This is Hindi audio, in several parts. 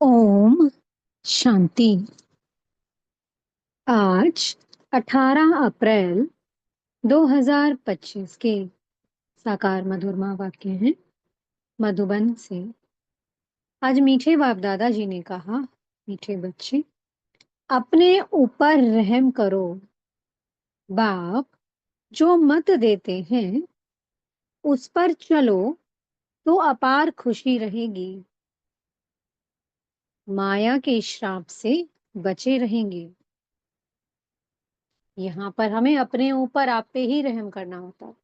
ओम शांति। आज 18 अप्रैल 2025 के साकार मधुरमा वाक्य हैं मधुबन से। आज मीठे बाप दादाजी ने कहा, मीठे बच्चे अपने ऊपर रहम करो। बाप जो मत देते हैं उस पर चलो तो अपार खुशी रहेगी। माया के श्राप से बचे रहेंगे। यहाँ पर हमें अपने ऊपर आप पे ही रहम करना होता है।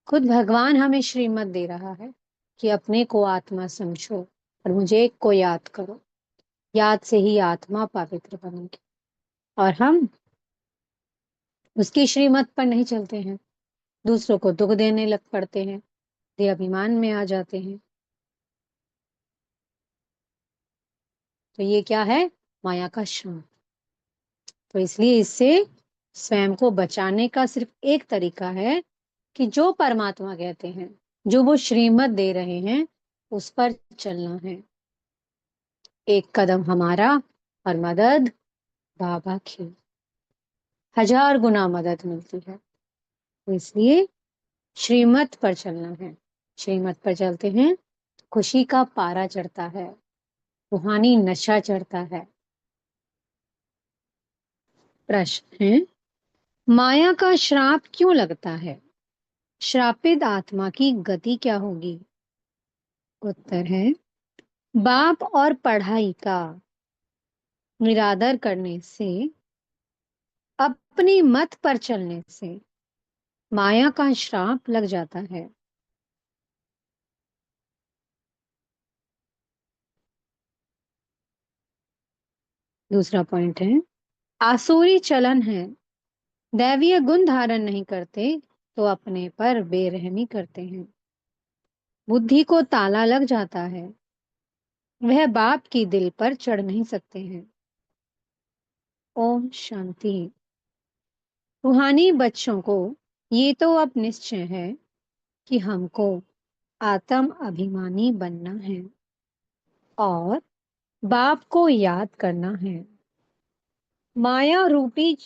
खुद भगवान हमें श्रीमत दे रहा है कि अपने को आत्मा समझो और मुझे एक को याद करो। याद से ही आत्मा पवित्र बनेगी। और हम उसकी श्रीमत पर नहीं चलते हैं, दूसरों को दुख देने लग पड़ते हैं, दे अभिमान में आ जाते हैं। तो ये क्या है? माया का श्राप। तो इसलिए इससे स्वयं को बचाने का सिर्फ एक तरीका है कि जो परमात्मा कहते हैं, जो वो श्रीमत दे रहे हैं, उस पर चलना है। एक कदम हमारा और मदद बाबा की 1000 गुना मदद मिलती है। तो इसलिए श्रीमत पर चलना है। श्रीमत पर चलते हैं, खुशी का पारा चढ़ता है, रूहानी नशा चढ़ता है। प्रश्न है, माया का श्राप क्यों लगता है? श्रापित आत्मा की गति क्या होगी? उत्तर है, बाप और पढ़ाई का निरादर करने से, अपनी मत पर चलने से माया का श्राप लग जाता है। दूसरा पॉइंट है, आसुरी चलन है, दैवीय गुण धारण नहीं करते तो अपने पर बेरहमी करते हैं। बुद्धि को ताला लग जाता है, वह बाप की दिल पर चढ़ नहीं सकते हैं। ओम शांति। रूहानी बच्चों को ये तो अब निश्चय है कि हमको आत्म अभिमानी बनना है और बाप को याद करना है। माया रूपी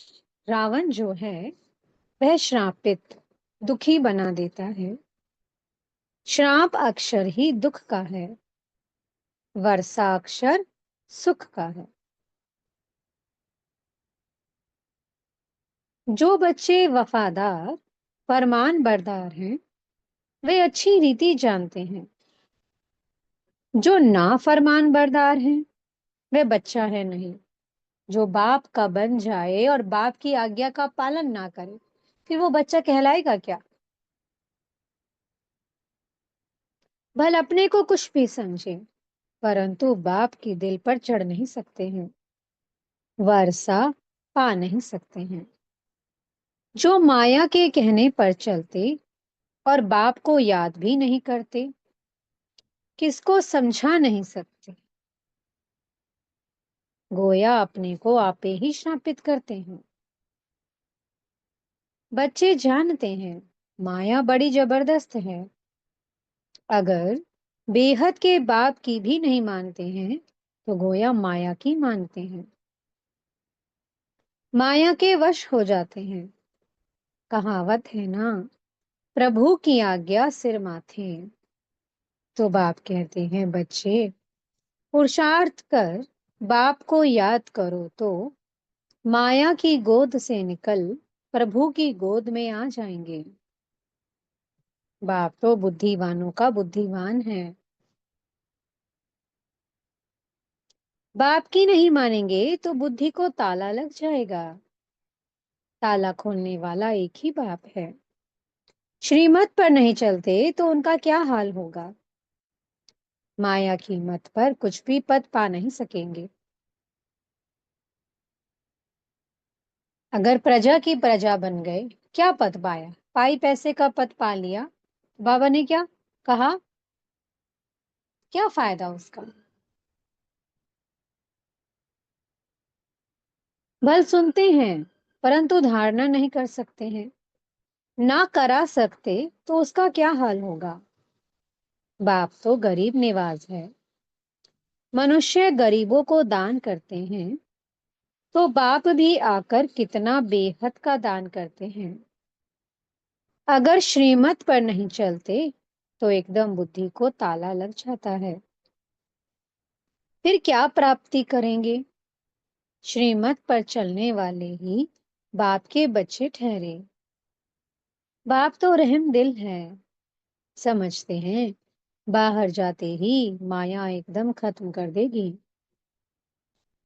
रावण जो है वह श्रापित दुखी बना देता है। श्राप अक्षर ही दुख का है, वर्षा अक्षर सुख का है। जो बच्चे वफादार फरमान बरदार हैं वे अच्छी रीति जानते हैं। जो ना फरमान बरदार हैं वे बच्चा है नहीं। जो बाप का बन जाए और बाप की आज्ञा का पालन ना करे फिर वो बच्चा कहलाएगा क्या? भल अपने को कुछ भी समझे परंतु बाप की दिल पर चढ़ नहीं सकते हैं, वर्षा पा नहीं सकते हैं। जो माया के कहने पर चलते और बाप को याद भी नहीं करते, किसको समझा नहीं सकते, गोया अपने को आपे ही श्रापित करते हैं। बच्चे जानते हैं माया बड़ी जबरदस्त है। अगर बेहद के बाप की भी नहीं मानते हैं तो गोया माया की मानते हैं, माया के वश हो जाते हैं। कहावत है ना, प्रभु की आज्ञा सिर माथे। तो बाप कहते हैं, बच्चे पुरुषार्थ कर बाप को याद करो तो माया की गोद से निकल प्रभु की गोद में आ जाएंगे। बाप तो बुद्धिवानों का बुद्धिमान है। बाप की नहीं मानेंगे तो बुद्धि को ताला लग जाएगा। ताला खोलने वाला एक ही बाप है। श्रीमत पर नहीं चलते तो उनका क्या हाल होगा? माया की मत पर कुछ भी पद पा नहीं सकेंगे। अगर प्रजा की प्रजा बन गए, क्या पद पाया? पाई पैसे का पद पा लिया, बाबा ने क्या कहा? क्या फायदा उसका? भल सुनते हैं परंतु धारणा नहीं कर सकते हैं। ना करा सकते तो उसका क्या हाल होगा? बाप तो गरीब निवाज है। मनुष्य गरीबों को दान करते हैं तो बाप भी आकर कितना बेहद का दान करते हैं। अगर श्रीमत पर नहीं चलते तो एकदम बुद्धि को ताला लग जाता है। फिर क्या प्राप्ति करेंगे? श्रीमत पर चलने वाले ही बाप के बच्चे ठहरे। बाप तो रहम दिल है, समझते हैं बाहर जाते ही माया एकदम खत्म कर देगी।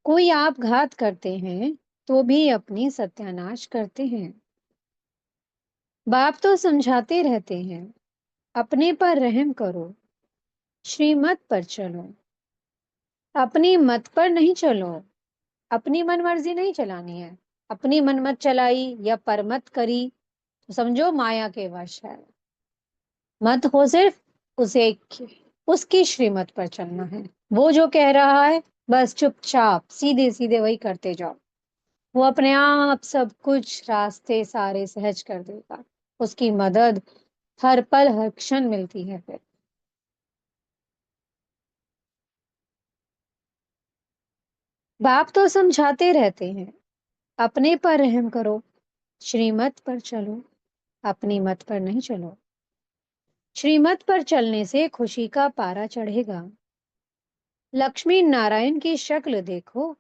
कोई आपघात करते हैं तो भी अपनी सत्यानाश करते हैं। बाप तो समझाते रहते हैं, अपने पर रहम करो, श्रीमत पर चलो। अपनी मत पर नहीं चलो, अपनी मनमर्जी नहीं चलानी है। अपनी मनमत चलाई या परमत करी तो समझो माया के वश है। मत हो सिर्फ उसे उसकी श्रीमत पर चलना है। वो जो कह रहा है बस चुपचाप सीधे सीधे वही करते जाओ। वो अपने आप सब कुछ रास्ते सारे सहज कर देगा। उसकी मदद हर पल हर क्षण मिलती है। फिर बाप तो समझाते रहते हैं, अपने पर रहम करो, श्रीमत पर चलो, अपनी मत पर नहीं चलो। श्रीमत पर चलने से खुशी का पारा चढ़ेगा। लक्ष्मी नारायण की शक्ल देखो,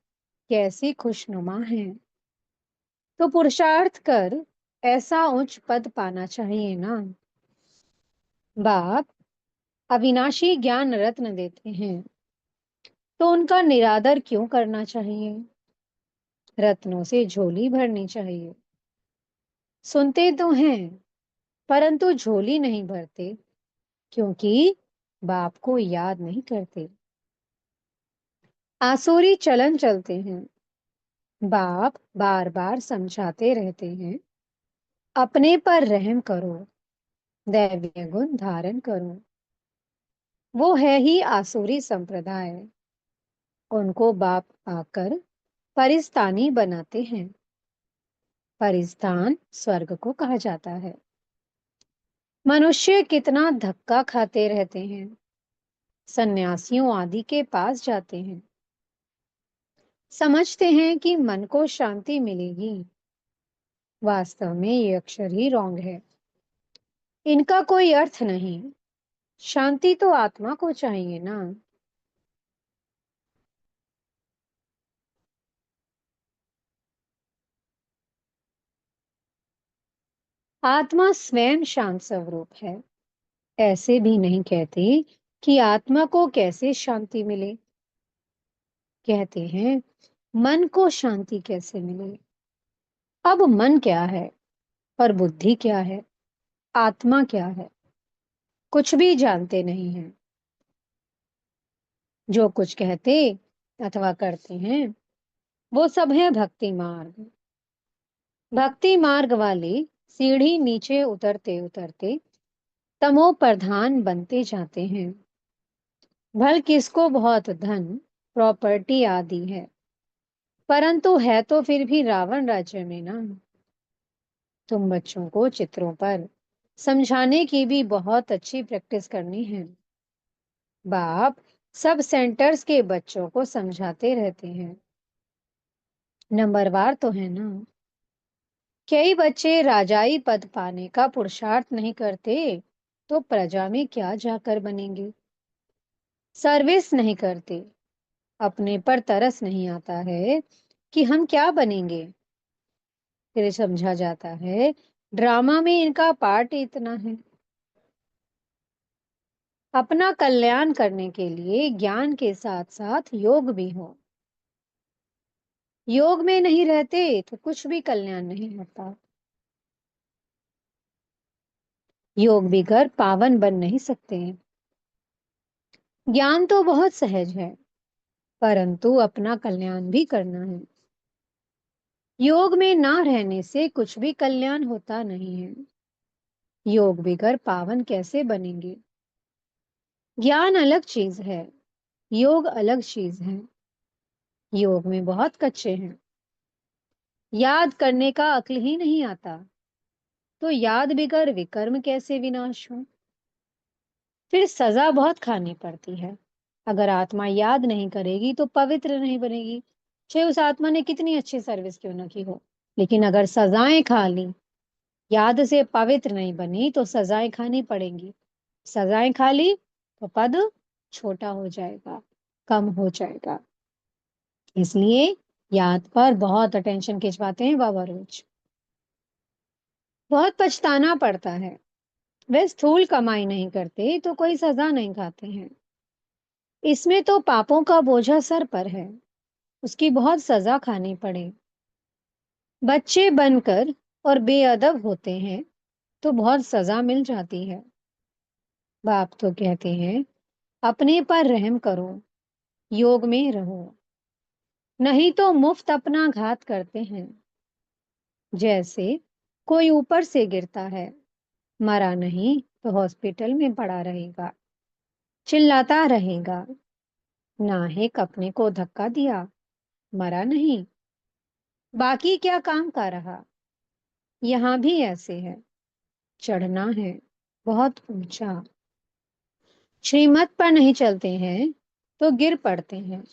कैसी खुशनुमा है। तो पुरुषार्थ कर ऐसा उच्च पद पाना चाहिए ना। बाप अविनाशी ज्ञान रत्न देते हैं तो उनका निरादर क्यों करना चाहिए? रत्नों से झोली भरनी चाहिए। सुनते तो हैं परंतु झोली नहीं भरते, क्योंकि बाप को याद नहीं करते। आसुरी चलन चलते हैं। बाप बार बार समझाते रहते हैं, अपने पर रहम करो, दैवीय गुण धारण करो। वो है ही आसुरी संप्रदाय। उनको बाप आकर परिस्तानी बनाते हैं। परिस्तान स्वर्ग को कहा जाता है। मनुष्य कितना धक्का खाते रहते हैं, सन्यासियों आदि के पास जाते हैं, समझते हैं कि मन को शांति मिलेगी। वास्तव में ये अक्षर ही रॉन्ग है। इनका कोई अर्थ नहीं। शांति तो आत्मा को चाहिए ना। आत्मा स्वयं शांत स्वरूप है। ऐसे भी नहीं कहते कि आत्मा को कैसे शांति मिले। कहते हैं मन को शांति कैसे मिले। अब मन क्या है और बुद्धि क्या है, आत्मा क्या है, कुछ भी जानते नहीं हैं। जो कुछ कहते अथवा करते हैं वो सब है भक्ति मार्ग। भक्ति मार्ग वाले सीढ़ी नीचे उतरते उतरते तमो प्रधान बनते जाते हैं। भल किसको बहुत धन प्रॉपर्टी आदि है, परंतु है तो फिर भी रावण राज्य में ना। तुम बच्चों को चित्रों पर समझाने की भी बहुत अच्छी प्रैक्टिस करनी है। बाप सब सेंटर्स के बच्चों को समझाते रहते हैं। नंबरवार तो है ना। कई बच्चे राजाई पद पाने का पुरुषार्थ नहीं करते तो प्रजा में क्या जाकर बनेंगे। सर्विस नहीं करते, अपने पर तरस नहीं आता है कि हम क्या बनेंगे। फिर समझा जाता है ड्रामा में इनका पार्ट इतना है। अपना कल्याण करने के लिए ज्ञान के साथ साथ योग भी हो। योग में नहीं रहते तो कुछ भी कल्याण नहीं होता। योग बिगर पावन बन नहीं सकते। ज्ञान तो बहुत सहज है, परंतु अपना कल्याण भी करना है। योग में ना रहने से कुछ भी कल्याण होता नहीं है। योग बिगर पावन कैसे बनेंगे? ज्ञान अलग चीज है, योग अलग चीज है। योग में बहुत कच्चे हैं, याद करने का अक्ल ही नहीं आता, तो याद बिगर विकर्म कैसे विनाश हो। फिर सजा बहुत खानी पड़ती है। अगर आत्मा याद नहीं करेगी तो पवित्र नहीं बनेगी, चाहे उस आत्मा ने कितनी अच्छी सर्विस क्यों ना की हो। लेकिन अगर सजाएं खा ली, याद से पवित्र नहीं बनी, तो सजाएं खानी पड़ेंगी। सजाएं खा ली तो पद छोटा हो जाएगा, कम हो जाएगा। इसलिए याद पर बहुत अटेंशन खिंचवाते हैं बाबा रोज। बहुत पछताना पड़ता है। वे स्थूल कमाई नहीं करते तो कोई सजा नहीं खाते हैं। इसमें तो पापों का बोझा सर पर है, उसकी बहुत सजा खानी पड़े। बच्चे बनकर और बेअदब होते हैं तो बहुत सजा मिल जाती है। बाप तो कहते हैं अपने पर रहम करो, योग में रहो, नहीं तो मुफ्त अपना घात करते हैं। जैसे कोई ऊपर से गिरता है, मरा नहीं तो हॉस्पिटल में पड़ा रहेगा, चिल्लाता रहेगा, नाहिक अपने को धक्का दिया, मरा नहीं, बाकी क्या काम का रहा। यहाँ भी ऐसे है, चढ़ना है बहुत ऊंचा, श्रीमत पर नहीं चलते हैं तो गिर पड़ते हैं।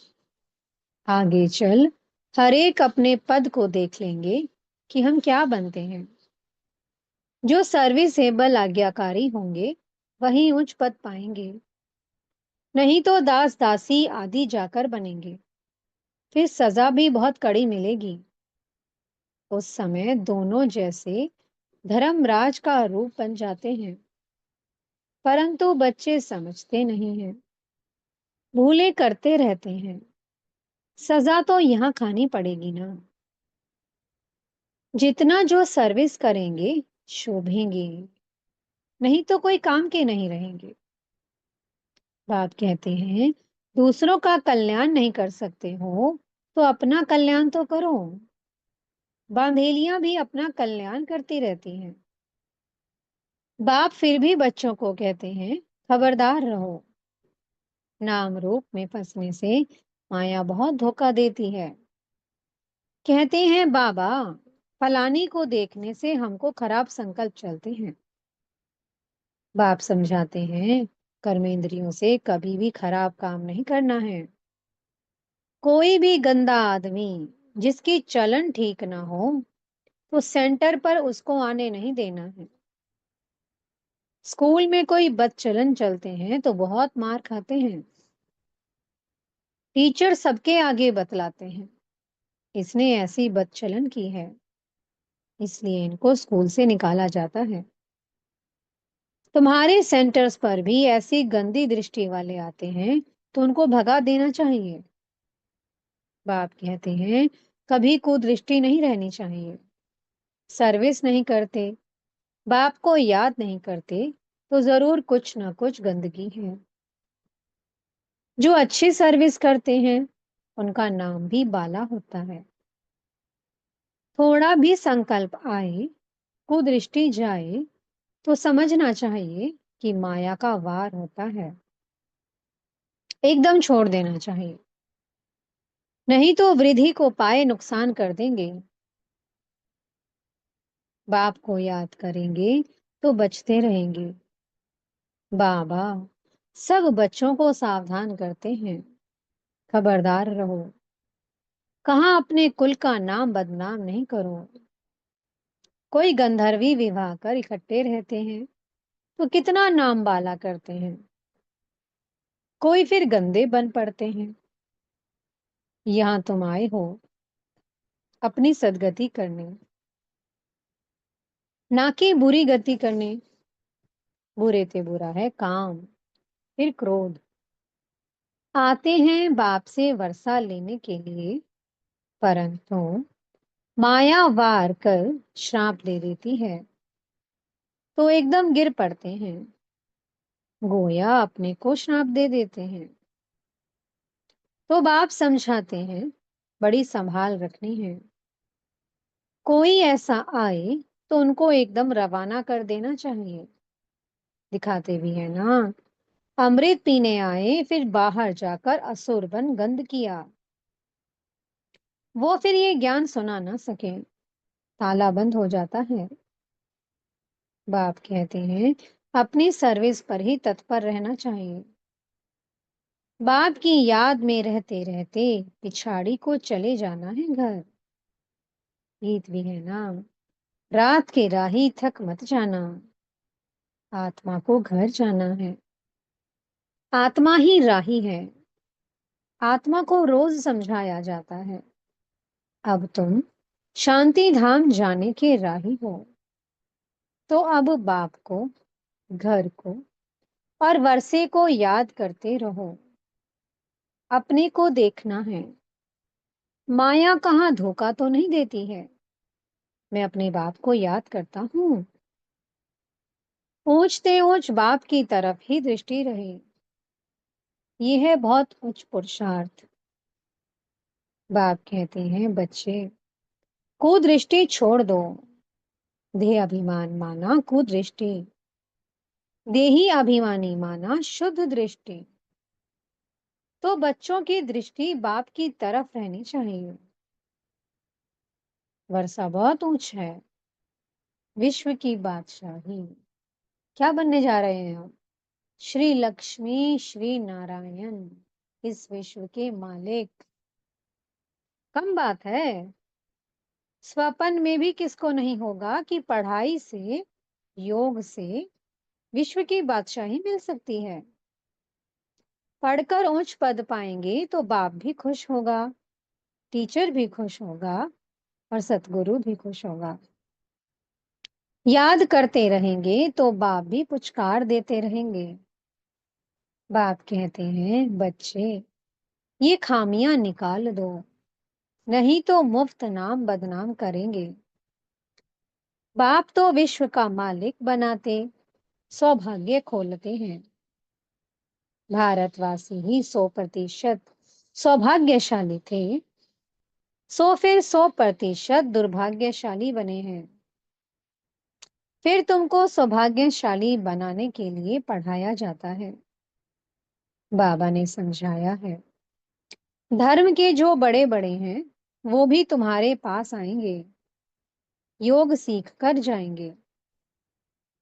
आगे चल हर एक अपने पद को देख लेंगे कि हम क्या बनते हैं। जो सर्विसेबल आज्ञाकारी होंगे वही उच्च पद पाएंगे, नहीं तो दास दासी आदि जाकर बनेंगे। फिर सजा भी बहुत कड़ी मिलेगी। उस समय दोनों जैसे धर्मराज का रूप बन जाते हैं, परंतु बच्चे समझते नहीं हैं, भूले करते रहते हैं। सजा तो यहाँ खानी पड़ेगी ना। जितना जो सर्विस करेंगे शोभेंगे, नहीं तो कोई काम के नहीं रहेंगे। बाप कहते हैं दूसरों का कल्याण नहीं कर सकते हो तो अपना कल्याण तो करो। बांधेलियां भी अपना कल्याण करती रहती हैं। बाप फिर भी बच्चों को कहते हैं खबरदार रहो, नाम रूप में फंसने से माया बहुत धोखा देती है। कहते हैं बाबा फलानी को देखने से हमको खराब संकल्प चलते हैं। बाप समझाते हैं कर्मेंद्रियों से कभी भी खराब काम नहीं करना है। कोई भी गंदा आदमी जिसकी चलन ठीक ना हो तो सेंटर पर उसको आने नहीं देना है। स्कूल में कोई बदचलन चलते हैं तो बहुत मार खाते हैं। टीचर सबके आगे बतलाते हैं इसने ऐसी बदचलन की है, इसलिए इनको स्कूल से निकाला जाता है। तुम्हारे सेंटर्स पर भी ऐसी गंदी दृष्टि वाले आते हैं तो उनको भगा देना चाहिए। बाप कहते हैं कभी कुदृष्टि नहीं रहनी चाहिए। सर्विस नहीं करते, बाप को याद नहीं करते, तो जरूर कुछ ना कुछ गंदगी है। जो अच्छी सर्विस करते हैं उनका नाम भी बाला होता है। थोड़ा भी संकल्प आए, कुदृष्टि जाए, तो समझना चाहिए कि माया का वार होता है, एकदम छोड़ देना चाहिए, नहीं तो वृद्धि को पाए नुकसान कर देंगे। बाप को याद करेंगे तो बचते रहेंगे। बाबा सब बच्चों को सावधान करते हैं, खबरदार रहो, कहाँ अपने कुल का नाम बदनाम नहीं करो। कोई गंधर्वी विवाह कर इकट्ठे रहते हैं तो कितना नाम बाला करते हैं, कोई फिर गंदे बन पड़ते हैं। यहाँ तुम आए हो अपनी सदगति करने, ना कि बुरी गति करने। बुरे ते बुरा है काम, फिर क्रोध। आते हैं बाप से वर्षा लेने के लिए, परंतु माया वार कर श्राप दे देती है तो एकदम गिर पड़ते हैं, गोया अपने को श्राप दे देते हैं। तो बाप समझाते हैं बड़ी संभाल रखनी है। कोई ऐसा आए तो उनको एकदम रवाना कर देना चाहिए। दिखाते भी है ना, अमृत पीने आए फिर बाहर जाकर असुर बन गंध किया। वो फिर ये ज्ञान सुना ना सके, ताला बंद हो जाता है। बाप कहते हैं अपनी सर्विस पर ही तत्पर रहना चाहिए। बाप की याद में रहते रहते पिछाड़ी को चले जाना है घर। गीत भी है ना। रात के राही थक मत जाना, आत्मा को घर जाना है। आत्मा ही राही है, आत्मा को रोज समझाया जाता है। अब तुम शांति धाम जाने के राही हो, तो अब बाप को, घर को और वर्षे को याद करते रहो। अपने को देखना है, माया कहाँ धोखा तो नहीं देती है। मैं अपने बाप को याद करता हूँ। ऊंचते ऊंच बाप की तरफ ही दृष्टि रहे, ये है बहुत उच्च पुरुषार्थ। बाप कहते हैं, बच्चे कुदृष्टि छोड़ दो। देह अभिमान माना कुदृष्टि, देही अभिमानी माना शुद्ध दृष्टि। तो बच्चों की दृष्टि बाप की तरफ रहनी चाहिए। वर्षा बहुत ऊंच है, विश्व की बादशाही। क्या बनने जा रहे हैं हम? श्री लक्ष्मी श्री नारायण, इस विश्व के मालिक। कम बात है। स्वप्न में भी किसको नहीं होगा कि पढ़ाई से, योग से विश्व की बादशाही मिल सकती है। पढ़कर उच्च पद पाएंगे तो बाप भी खुश होगा, टीचर भी खुश होगा और सतगुरु भी खुश होगा। याद करते रहेंगे तो बाप भी पुचकार देते रहेंगे। बाप कहते हैं, बच्चे ये खामियां निकाल दो, नहीं तो मुफ्त नाम बदनाम करेंगे। बाप तो विश्व का मालिक बनाते सौभाग्य खोलते हैं। भारतवासी ही 100% सौभाग्यशाली थे, सो फिर 100% दुर्भाग्यशाली बने हैं। फिर तुमको सौभाग्यशाली बनाने के लिए पढ़ाया जाता है। बाबा ने समझाया है, धर्म के जो बड़े बड़े हैं वो भी तुम्हारे पास आएंगे, योग सीख कर जाएंगे।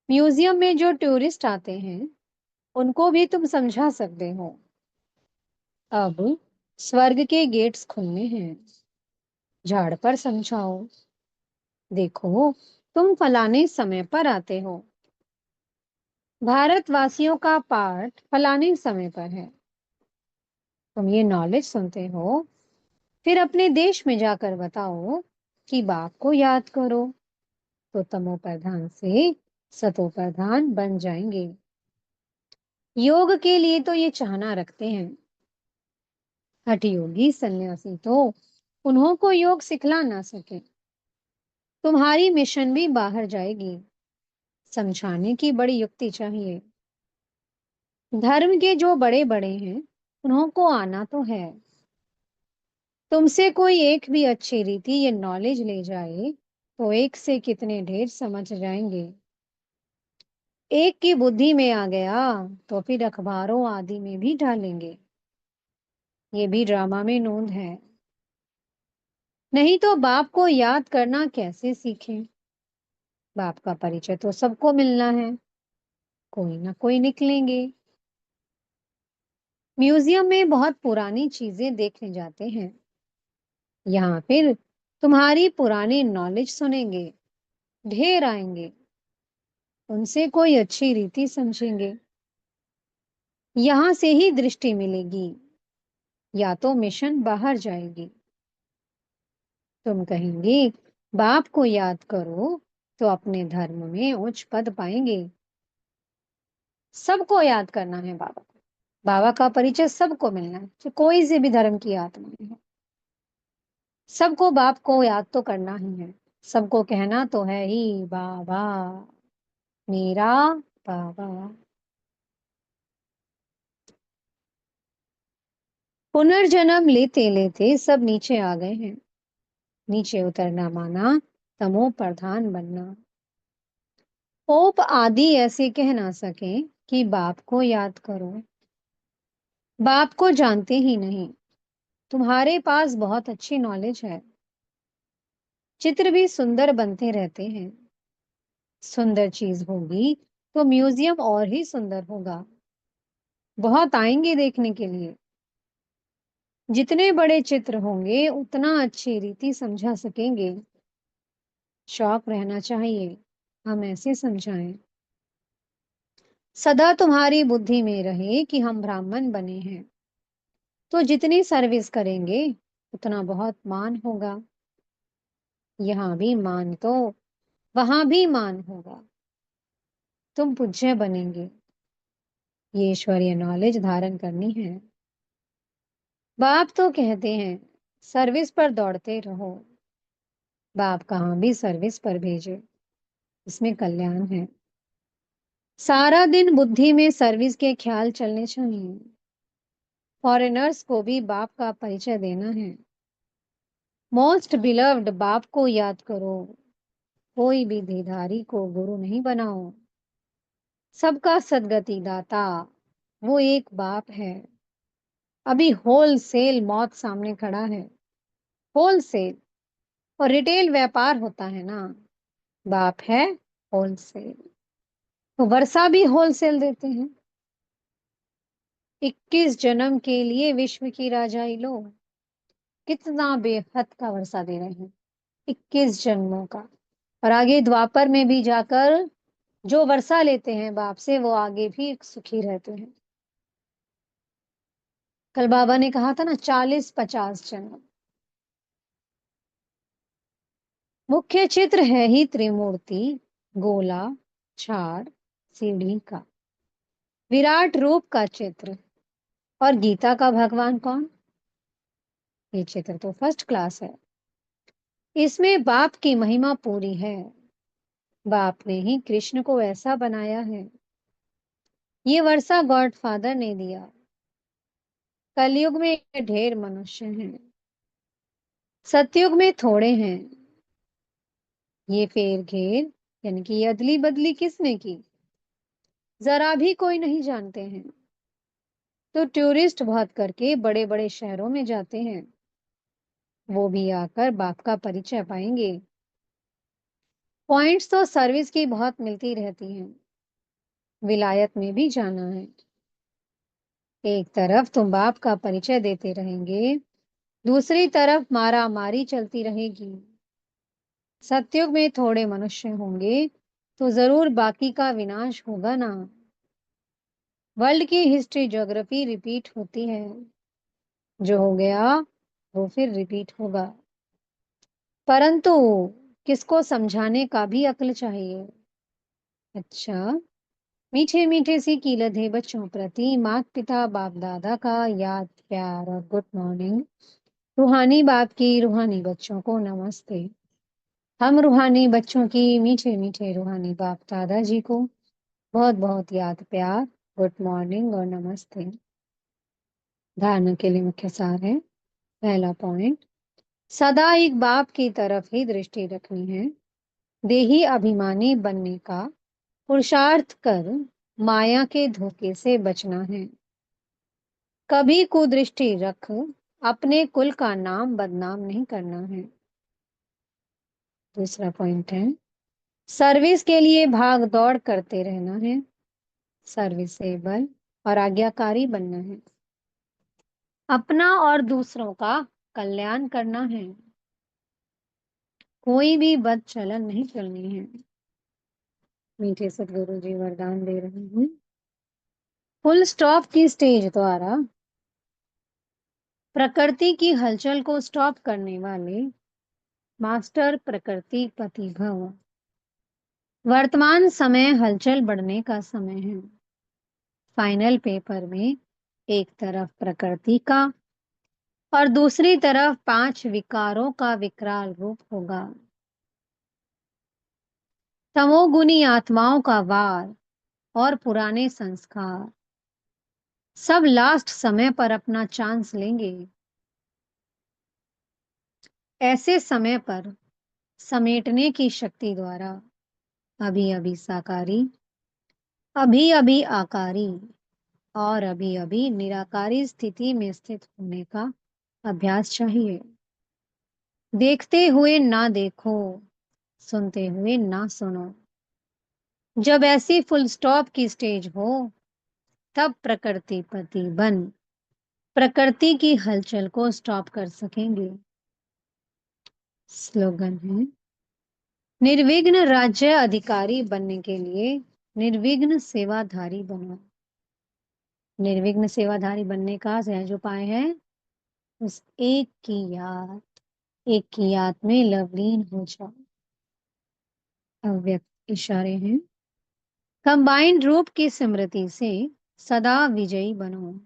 म्यूजियम में जो टूरिस्ट आते हैं उनको भी तुम समझा सकते हो। अब स्वर्ग के गेट्स खुलने हैं, झाड़ पर समझाओ। देखो, तुम फलाने समय पर आते हो, भारतवासियों का पाठ फलाने समय पर है। तुम ये नॉलेज सुनते हो, फिर अपने देश में जाकर बताओ कि बाप को याद करो, तो तमो प्रधान से सतो प्रधान बन जाएंगे। योग के लिए तो ये चाहना रखते हैं। हठ योगी सन्यासी तो उन्हों को योग सिखला ना सके। तुम्हारी मिशन भी बाहर जाएगी, समझाने की बड़ी युक्ति चाहिए। धर्म के जो बड़े बड़े हैं उन्हों को आना तो है। तुमसे कोई एक भी अच्छी रीति ये नॉलेज ले जाए तो एक से कितने ढेर समझ जाएंगे। एक की बुद्धि में आ गया तो फिर अखबारों आदि में भी डालेंगे। ये भी ड्रामा में नोंद है। नहीं तो बाप को याद करना कैसे सीखें? बाप का परिचय तो सबको मिलना है, कोई ना कोई निकलेंगे। म्यूजियम में बहुत पुरानी चीजें देखने जाते हैं, यहाँ फिर तुम्हारी पुरानी नॉलेज सुनेंगे। ढेर आएंगे, उनसे कोई अच्छी रीति समझेंगे। यहाँ से ही दृष्टि मिलेगी, या तो मिशन बाहर जाएगी। तुम कहेंगे बाप को याद करो तो अपने धर्म में उच्च पद पाएंगे। सबको याद करना है बाबा को। बाबा का परिचय सबको मिलना है, तो कोई से भी धर्म की आत्मा है। सबको बाप को याद तो करना ही है। सबको कहना तो है ही, बाबा मेरा बाबा। पुनर्जन्म लेते लेते सब नीचे आ गए हैं। नीचे उतरना माना तमो प्रधान बनना। पोप आदि ऐसे कह ना सके कि बाप को याद करो। बाप को जानते ही नहीं। तुम्हारे पास बहुत अच्छी नॉलेज है, चित्र भी सुंदर बनते रहते हैं। सुंदर चीज होगी तो म्यूजियम और ही सुंदर होगा। बहुत आएंगे देखने के लिए। जितने बड़े चित्र होंगे उतना अच्छी रीति समझा सकेंगे। शौक रहना चाहिए, हम ऐसे समझाएं। सदा तुम्हारी बुद्धि में रहे कि हम ब्राह्मण बने हैं, तो जितनी सर्विस करेंगे उतना बहुत मान होगा। यहाँ भी मान तो वहां भी मान होगा। तुम पूज्य बनेंगे। ये ईश्वरीय नॉलेज धारण करनी है। बाप तो कहते हैं सर्विस पर दौड़ते रहो। बाप कहाँ भी सर्विस पर भेजे, इसमें कल्याण है। सारा दिन बुद्धि में सर्विस के ख्याल चलने चाहिए। फॉरेनर्स को भी बाप का परिचय देना है। मोस्ट बिलव्ड बाप को याद करो। कोई भी देधारी को गुरु नहीं बनाओ। सबका सदगति दाता वो एक बाप है। अभी होलसेल मौत सामने खड़ा है। होलसेल और रिटेल व्यापार होता है ना, बाप है होलसेल। तो वर्षा भी होलसेल देते हैं। 21 जन्म के लिए विश्व की राजाई लो। कितना बेहद का वर्षा दे रहे हैं, 21 जन्मों का। और आगे द्वापर में भी जाकर जो वर्षा लेते हैं बाप से, वो आगे भी सुखी रहते हैं। कल बाबा ने कहा था ना, 40-50 जन्म। मुख्य चित्र है ही त्रिमूर्ति, गोला, छाड़, सीढ़ी का। विराट रूप का चित्र। और गीता का भगवान कौन? ये चित्र तो फर्स्ट क्लास है। इसमें बाप की महिमा पूरी है। बाप ने ही कृष्ण को ऐसा बनाया है। ये वर्षा गॉड फादर ने दिया। कलयुग में ढेर मनुष्य हैं, सतयुग में थोड़े हैं। ये फेर घेर यानी कि ये अदली बदली किसने की, जरा भी कोई नहीं जानते हैं। तो टूरिस्ट बहुत करके बड़े बड़े शहरों में जाते हैं। वो भी आकर बाप का परिचय पाएंगे। पॉइंट्स तो सर्विस की बहुत मिलती रहती हैं। विलायत में भी जाना है। एक तरफ तुम बाप का परिचय देते रहेंगे, दूसरी तरफ मारा मारी चलती रहेगी। सतयुग में थोड़े मनुष्य होंगे तो जरूर बाकी का विनाश होगा ना। वर्ल्ड की हिस्ट्री ज्योग्राफी रिपीट होती है। जो हो गया वो फिर रिपीट होगा। परंतु किसको समझाने का भी अक्ल चाहिए। अच्छा, मीठे मीठे सी कीलत बच्चों प्रति माता पिता बाप दादा का याद प्यार और गुड मॉर्निंग। रूहानी बाप की रूहानी बच्चों को नमस्ते। हम रूहानी बच्चों की मीठे मीठे रूहानी बाप दादाजी को बहुत बहुत याद प्यार, गुड मॉर्निंग और नमस्ते। धारणा के लिए मुख्य सार है। पहला पॉइंट, सदा एक बाप की तरफ ही दृष्टि रखनी है। देही अभिमानी बनने का पुरुषार्थ कर माया के धोखे से बचना है। कभी कुदृष्टि रख अपने कुल का नाम बदनाम नहीं करना है। दूसरा पॉइंट है, सर्विस के लिए भाग दौड़ करते रहना है। सर्विसेबल और आज्ञाकारी बनना है। अपना और दूसरों का कल्याण करना है। कोई भी बद चलन नहीं चलनी है। मीठे सदगुरु जी वरदान दे रहे हैं। फुल स्टॉप की स्टेज द्वारा प्रकृति की हलचल को स्टॉप करने वाले मास्टर प्रकृति पति भव। वर्तमान समय हलचल बढ़ने का समय है। फाइनल पेपर में एक तरफ प्रकृति का और दूसरी तरफ 5 विकारों का विकराल रूप होगा। तमोगुनी आत्माओं का वार और पुराने संस्कार सब लास्ट समय पर अपना चांस लेंगे। ऐसे समय पर समेटने की शक्ति द्वारा अभी अभी साकारी, अभी अभी आकारी और अभी अभी निराकारी स्थिति में स्थित होने का अभ्यास चाहिए। देखते हुए ना देखो, सुनते हुए ना सुनो। जब ऐसी फुल स्टॉप की स्टेज हो, तब प्रकृति पति बन प्रकृति की हलचल को स्टॉप कर सकेंगे। स्लोगन है, निर्विघ्न राज्य अधिकारी बनने के लिए निर्विघ्न सेवाधारी बनो। निर्विघ्न सेवाधारी बनने का सहज उपाय है, उस एक की याद में लवलीन हो जाओ। अव्यक्त इशारे हैं, कंबाइंड रूप की स्मृति से सदा विजयी बनो।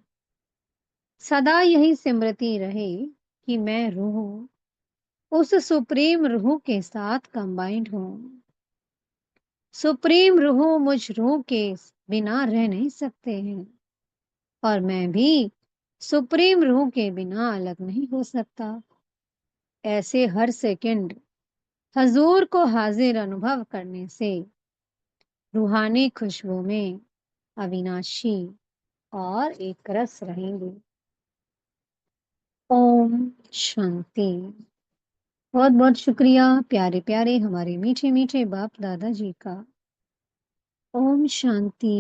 सदा यही स्मृति रहे कि मैं रूह उस सुप्रीम रूह के साथ कंबाइंड हूँ। सुप्रीम रूह मुझ रूह के बिना रह नहीं सकते हैं, और मैं भी सुप्रीम रूह के बिना अलग नहीं हो सकता। ऐसे हर सेकंड हजूर को हाजिर अनुभव करने से रूहानी खुशबू में अविनाशी और एक रस रहेंगे। ओम शांति। बहुत बहुत शुक्रिया प्यारे प्यारे हमारे मीठे मीठे बाप दादा जी का। ओम शांति।